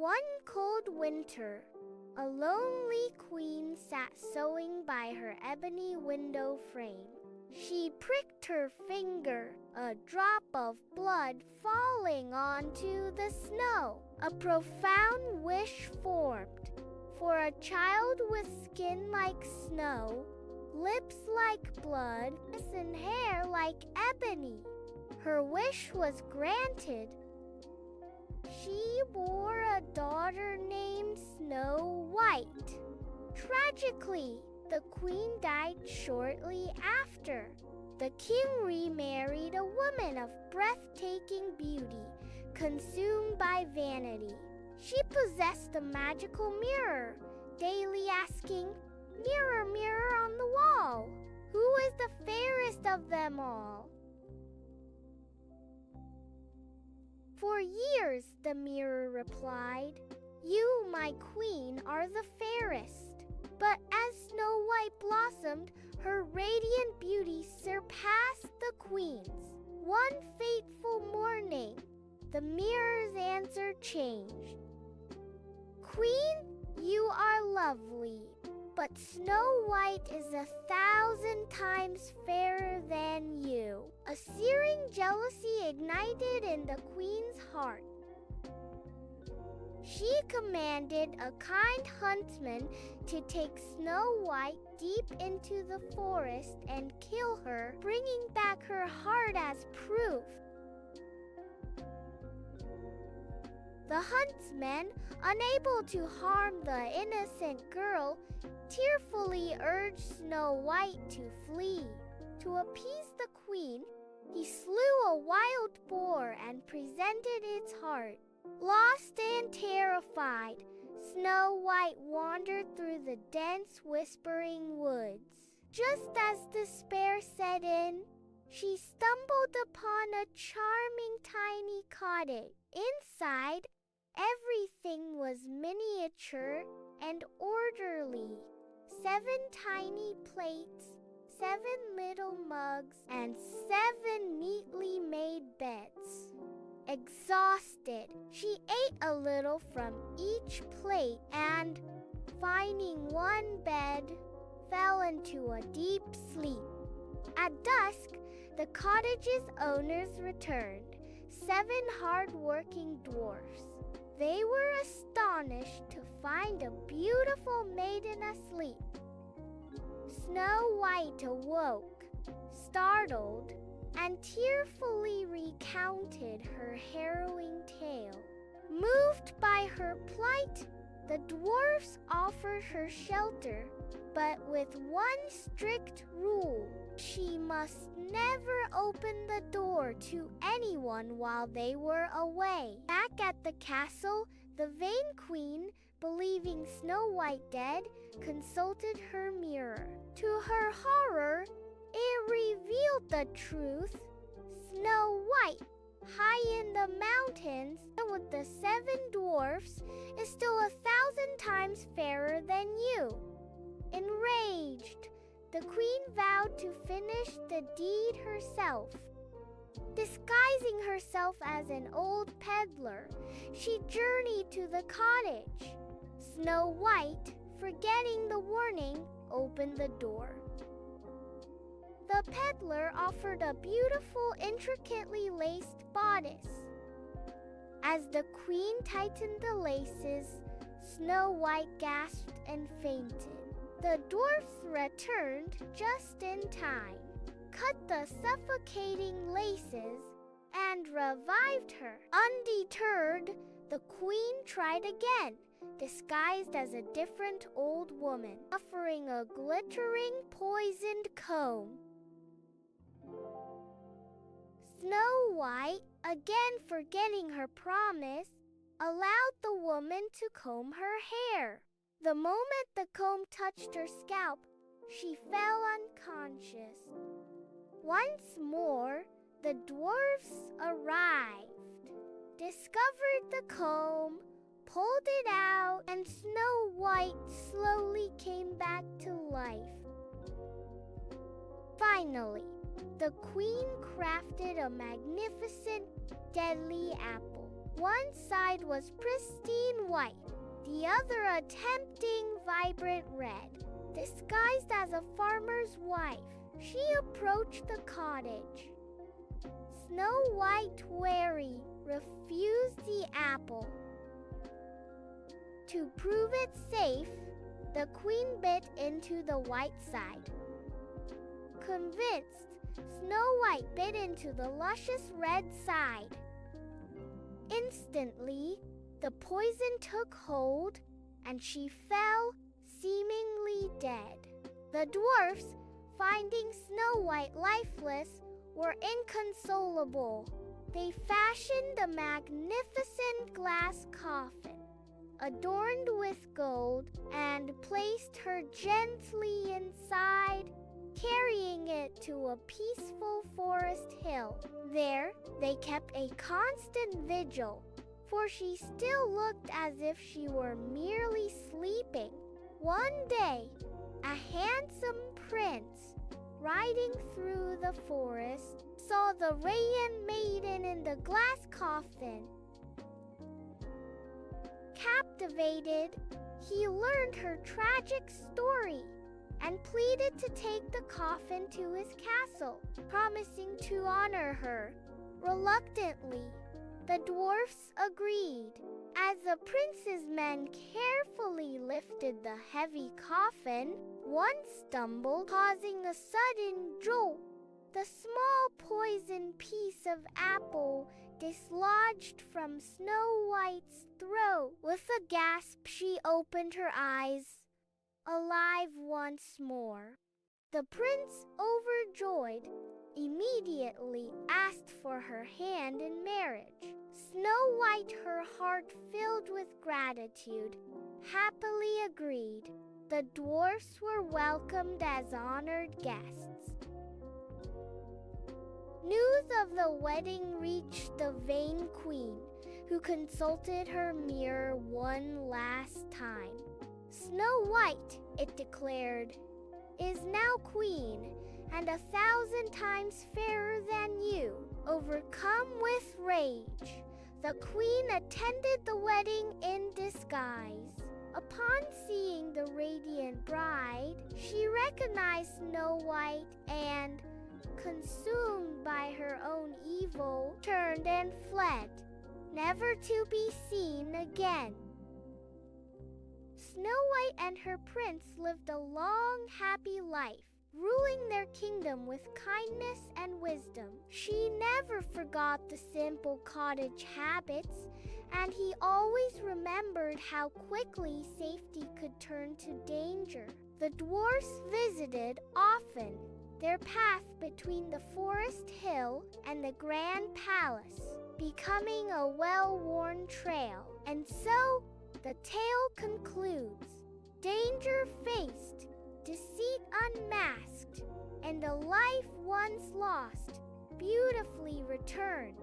One cold winter, a lonely queen sat sewing by her ebony window frame. She pricked her finger, a drop of blood falling onto the snow. A profound wish formed, for a child with skin like snow, lips like blood, and hair like ebony. Her wish was granted. She bore a daughter named Snow White. Tragically, the queen died shortly after. The king remarried a woman of breathtaking beauty, consumed by vanity. She possessed a magical mirror, daily asking, "Mirror, mirror on the wall, who is the fairest of them all?" "For years," the mirror replied, "you, my queen, are the fairest." But as Snow White blossomed, her radiant beauty surpassed the queen's. One fateful morning, the mirror's answer changed. "Queen, you are lovely, but Snow White is 1,000 times fairer than you." A searing jealousy ignited in the queen's heart. She commanded a kind huntsman to take Snow White deep into the forest and kill her, bringing back her heart as proof. The huntsman, unable to harm the innocent girl, tearfully urged Snow White to flee. To appease the queen, he slew a wild boar and presented its heart. Lost and terrified, Snow White wandered through the dense, whispering woods. Just as despair set in, she stumbled upon a charming tiny cottage. Inside, everything was miniature and orderly. 7 tiny plates, 7 little mugs, and 7 neatly made beds. Exhausted, she ate a little from each plate and, finding one bed, fell into a deep sleep. At dusk, the cottage's owners returned, 7 hard-working dwarfs. They were astonished to find a beautiful maiden asleep. Snow White awoke, startled, and tearfully recounted her harrowing tale. Moved by her plight, the dwarfs offered her shelter, but with one strict rule: she must never open the door to anyone while they were away. Back at the castle, the vain queen, believing Snow White dead, consulted her mirror. To her horror, it revealed the truth. Snow White, high in the mountains with the 7 dwarfs, is still 1,000 times fairer than you. Enraged, the queen vowed to finish the deed herself. Disguising herself as an old peddler, she journeyed to the cottage. Snow White, forgetting the warning, opened the door. The peddler offered a beautiful, intricately laced bodice. As the queen tightened the laces, Snow White gasped and fainted. The dwarfs returned just in time, cut the suffocating laces, and revived her. Undeterred, the queen tried again, disguised as a different old woman, offering a glittering poisoned comb. Snow White, again forgetting her promise, allowed the woman to comb her hair. The moment the comb touched her scalp, she fell unconscious. Once more, the dwarfs arrived, discovered the comb, pulled it out, and Snow White slowly came back to life. Finally, the queen crafted a magnificent, deadly apple. One side was pristine white, the other a tempting, vibrant red. Disguised as a farmer's wife, she approached the cottage. Snow White, wary, refused the apple. To prove it safe, the queen bit into the white side. Convinced, Snow White bit into the luscious red side. Instantly, the poison took hold, and she fell, seemingly dead. The dwarfs, finding Snow White lifeless, were inconsolable. They fashioned a magnificent glass coffin, adorned with gold, and placed her gently inside, carrying it to a peaceful forest hill. There, they kept a constant vigil, for she still looked as if she were merely sleeping. One day, a handsome prince, riding through the forest, saw the radiant maiden in the glass coffin. Captivated, he learned her tragic story and pleaded to take the coffin to his castle, promising to honor her. Reluctantly, the dwarfs agreed. As the prince's men carefully lifted the heavy coffin, one stumbled, causing a sudden jolt. The small poisoned piece of apple dislodged from Snow White's throat. With a gasp, she opened her eyes, alive once more. The prince, overjoyed, immediately asked for her hand in marriage. Snow White, her heart filled with gratitude, happily agreed. The dwarfs were welcomed as honored guests. News of the wedding reached the vain queen, who consulted her mirror one last time. Snow White, it declared, is now queen, and 1,000 times fairer than you. Overcome with rage, the queen attended the wedding in disguise. Upon seeing the radiant bride, she recognized Snow White and, consumed by her own evil, turned and fled, never to be seen again. Snow White and her prince lived a long, happy life, ruling their kingdom with kindness and wisdom. She never forgot the simple cottage habits, and he always remembered how quickly safety could turn to danger. The dwarfs visited often, their path between the forest hill and the grand palace, becoming a well-worn trail. And so, the tale concludes. Danger faced, deceit unmasked, and a life once lost, beautifully returned.